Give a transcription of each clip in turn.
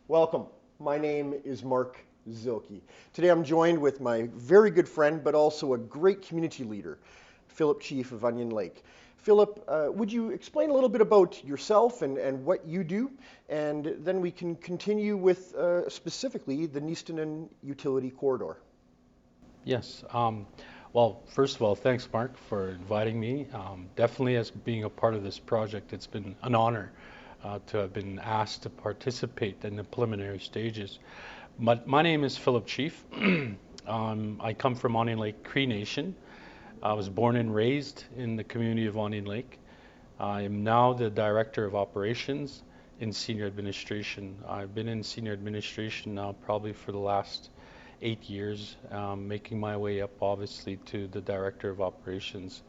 Welcome. My name is Mark Zilke. Today I'm joined with my very good friend, but also a great community leader, Philip Chief of Onion Lake. Philip, would you explain a little bit about yourself and what you do? And then we can continue with specifically the NeeStaNan utility corridor. Yes. Well, first of all, thanks, Mark, for inviting me. Definitely, as being a part of this project, it's been an honor to have been asked to participate in the preliminary stages. My name is Philip Chief. I come from Onion Lake Cree Nation. I was born and raised in the community of Onion Lake. I am now the Director of Operations in Senior Administration. I've been in Senior Administration now probably for the last 8 years, making my way up obviously to the Director of Operations.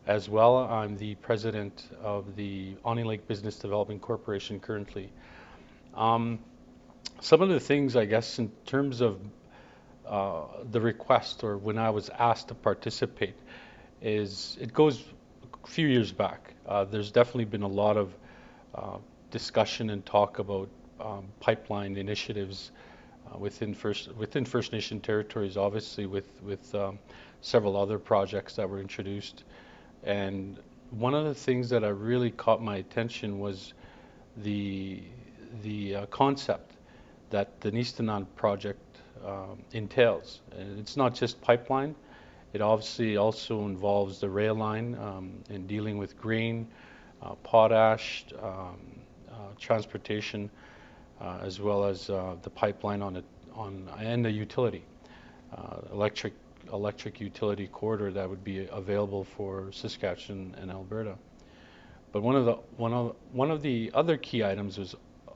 As well, I'm the President of the Onion Lake Business Development Corporation currently. Um, some of the things, I guess, in terms of the request or when I was asked to participate, is it goes a few years back. There's definitely been a lot of uh, discussion and talk about pipeline initiatives within First Nation territories, obviously with several other projects that were introduced. And one of the things that really caught my attention was the the concept that the NeeStaNan project entails. And it's not just pipeline. It obviously also involves the rail line in dealing with grain, potash, transportation, as well as the pipeline on and the utility, electric utility corridor that would be available for Saskatchewan and Alberta. But one of the other key items was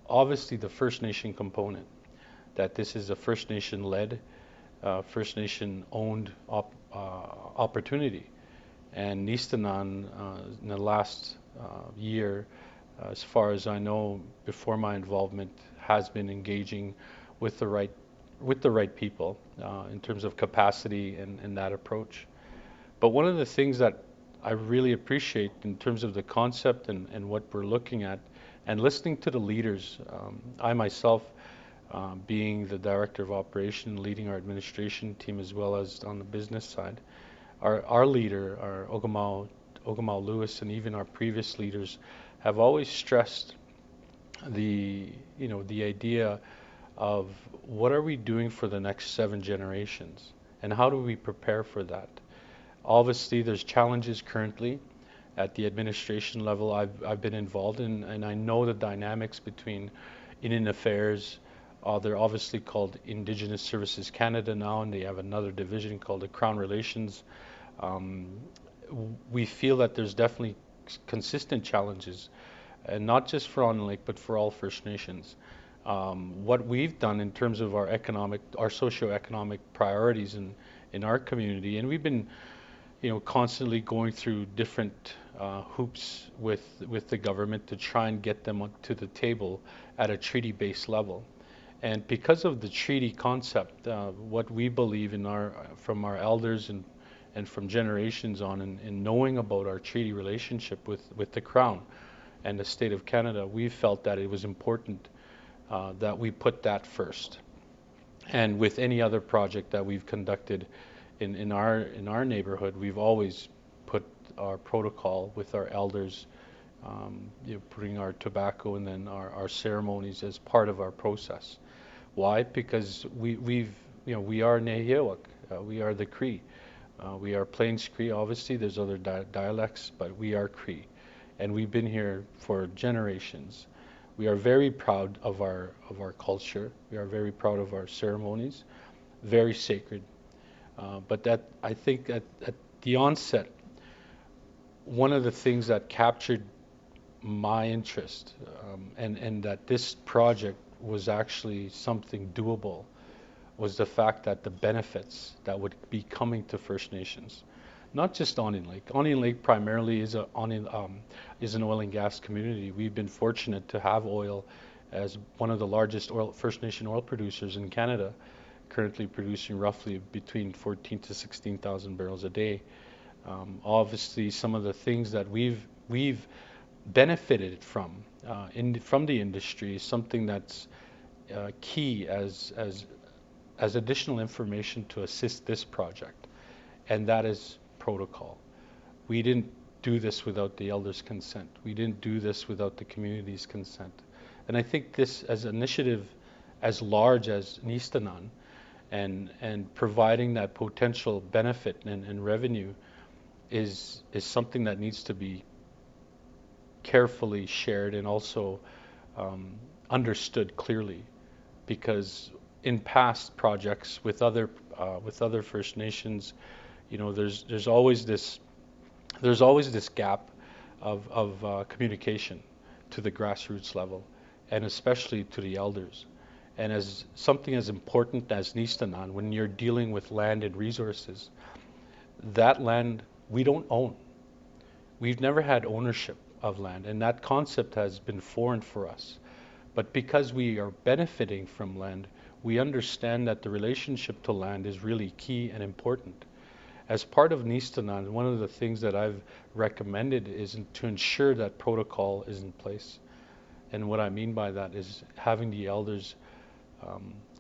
obviously the First Nation component. That this is a First Nation led, First Nation owned opportunity. And NeeStaNan in the last year, as far as I know, before my involvement, has been engaging with the right people in terms of capacity and that approach. But one of the things that I really appreciate in terms of the concept and what we're looking at, and listening to the leaders, I myself, being the director of operation, leading our administration team as well as on the business side, our leader, our Ogama Lewis, and even our previous leaders have always stressed the idea of what are we doing for the next 7 generations and how do we prepare for that. Obviously, there's challenges currently at the administration level. I've been involved in, and I know the dynamics between Indian Affairs. They're obviously called Indigenous Services Canada now, and they have another division called the Crown Relations. Um, we feel that there's definitely consistent challenges, and not just for Onondaga Lake, but for all First Nations. What we've done in terms of our socio-economic priorities in our community, and we've been, constantly going through different hoops with the government to try and get them to the table at a treaty-based level. And because of the treaty concept, what we believe in from our elders and from generations on, in knowing about our treaty relationship with the Crown and the state of Canada, we felt that it was important that we put that first. And with any other project that we've conducted in our neighborhood, we've always put our protocol with our elders, putting our tobacco and then our ceremonies as part of our process. Why? Because we are Nehiyawak, we are the Cree, we are Plains Cree. Obviously, there's other dialects, but we are Cree, and we've been here for generations. We are very proud of our culture. We are very proud of our ceremonies, very sacred. But that I think at the onset, one of the things that captured my interest, and that this project was actually something doable, was the fact that the benefits that would be coming to First Nations, not just Onion Lake. Onion Lake primarily is an oil and gas community. We've been fortunate to have oil as one of the largest First Nation oil producers in Canada, currently producing roughly between 14 to 16,000 barrels a day. Obviously, some of the things that we've benefited from the industry is something that's key as additional information to assist this project, and that is protocol. We didn't do this without the elders' consent. We didn't do this without the community's consent. And I think this as an initiative as large as NeeStaNan and providing that potential benefit and revenue is something that needs to be carefully shared and also understood clearly, because in past projects with other First Nations, there's always this gap of communication to the grassroots level, and especially to the elders. And as something as important as NeeStaNan, when you're dealing with land and resources, that land we don't own. We've never had ownership of land, and that concept has been foreign for us. But because we are benefiting from land, we understand that the relationship to land is really key and important. As part of NeeStaNan, one of the things that I've recommended is to ensure that protocol is in place. And what I mean by that is having the elders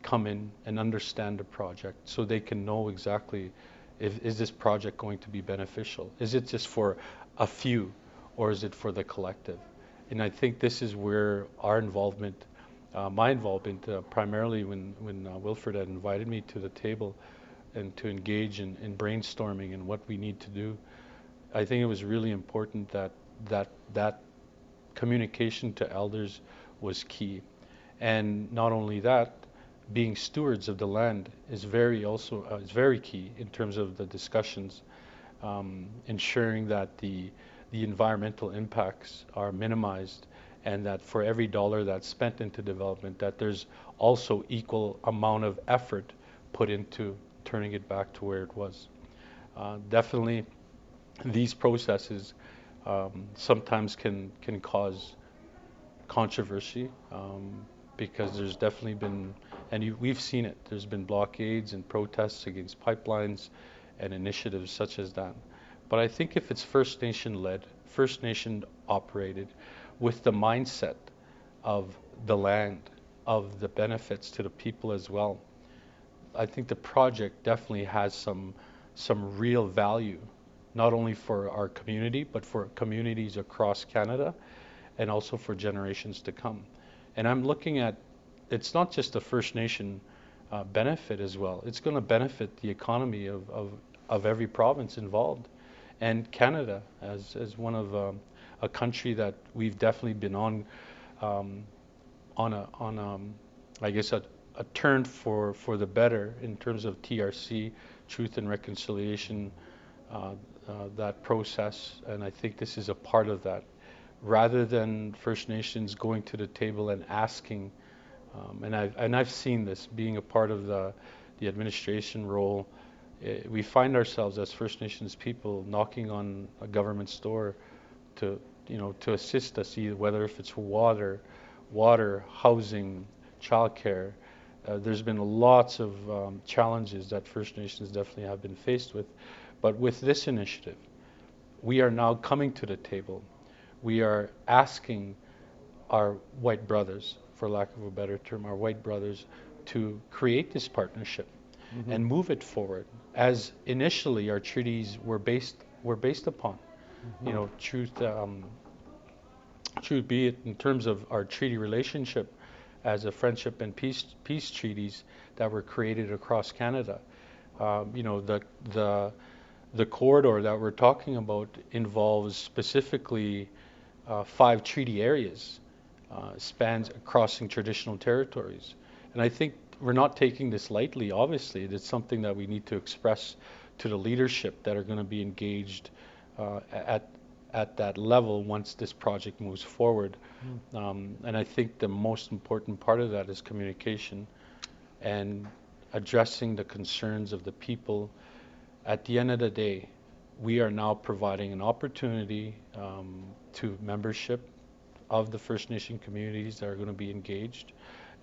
come in and understand the project so they can know exactly is this project going to be beneficial? Is it just for a few, or is it for the collective? And I think this is where our involvement, my involvement, primarily when Wilfred had invited me to the table and to engage in brainstorming and what we need to do, I think it was really important that communication to elders was key. And not only that, being stewards of the land is very key in terms of the discussions, ensuring that the environmental impacts are minimized, and that for every dollar that's spent into development, that there's also equal amount of effort put into turning it back to where it was. Definitely, these processes sometimes can cause controversy, because there's definitely been, and we've seen it, there's been blockades and protests against pipelines and initiatives such as that. But I think if it's First Nation led, First Nation operated, with the mindset of the land, of the benefits to the people as well, I think the project definitely has some real value, not only for our community, but for communities across Canada, and also for generations to come. And I'm looking at, it's not just the First Nation benefit as well. It's going to benefit the economy of every province involved, and Canada as one of a country that we've definitely been on I guess a turn for the better in terms of TRC, Truth and Reconciliation, that process. And I think this is a part of that. Rather than First Nations going to the table and asking, and I've seen this being a part of the administration role, we find ourselves as First Nations people knocking on a government's door to assist us, either whether if it's water, housing, childcare. There's been lots of challenges that First Nations definitely have been faced with, but with this initiative, we are now coming to the table. We are asking our white brothers, for lack of a better term, our white brothers, to create this partnership and move it forward, as initially our treaties were based upon. Truth be it, in terms of our treaty relationship as a friendship and peace treaties that were created across Canada. The corridor that we're talking about involves specifically 5 treaty areas, spans crossing traditional territories. And I think we're not taking this lightly, obviously. It's something that we need to express to the leadership that are going to be engaged at that level once this project moves forward. And I think the most important part of that is communication and addressing the concerns of the people. At the end of the day, we are now providing an opportunity to membership of the First Nation communities that are going to be engaged,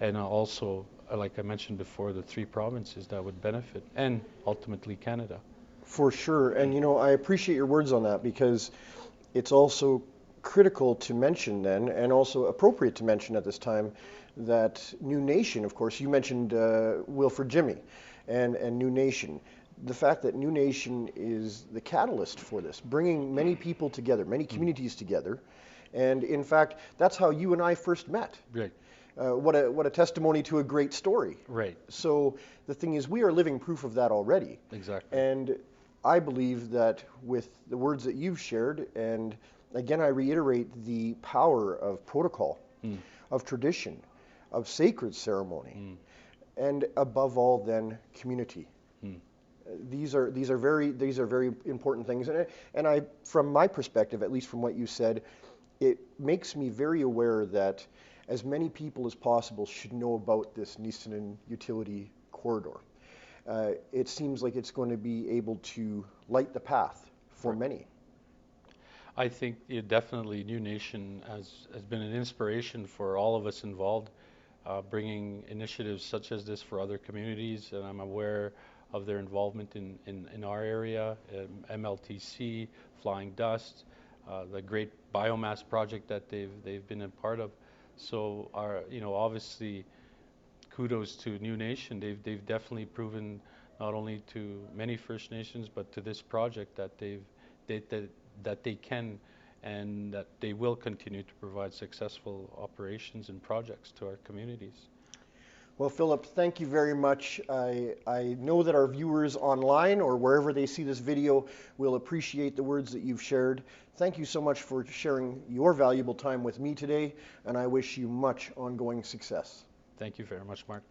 and also, like I mentioned before, the 3 provinces that would benefit, and ultimately Canada. For sure. And I appreciate your words on that, because it's also critical to mention then, and also appropriate to mention at this time, that New Nation, of course, you mentioned Wilfred Jimmy and New Nation. The fact that New Nation is the catalyst for this, bringing many people together, many communities together, and in fact, that's how you and I first met. Right. What a testimony to a great story. Right. So the thing is, we are living proof of that already. Exactly. And I believe that with the words that you've shared, and again, I reiterate the power of protocol, of tradition, of sacred ceremony, and above all, then community. These are very important things, and I, from my perspective, at least from what you said, it makes me very aware that as many people as possible should know about this NeeStaNan utility corridor. It seems like it's going to be able to light the path for many. I think definitely New Nation has been an inspiration for all of us involved, bringing initiatives such as this for other communities, and I'm aware of their involvement in our area, MLTC, Flying Dust, the great biomass project that they've been a part of. So obviously kudos to New Nation. They've definitely proven not only to many First Nations but to this project that that they can and that they will continue to provide successful operations and projects to our communities. Well, Philip, thank you very much. I know that our viewers online or wherever they see this video will appreciate the words that you've shared. Thank you so much for sharing your valuable time with me today, and I wish you much ongoing success. Thank you very much, Mark.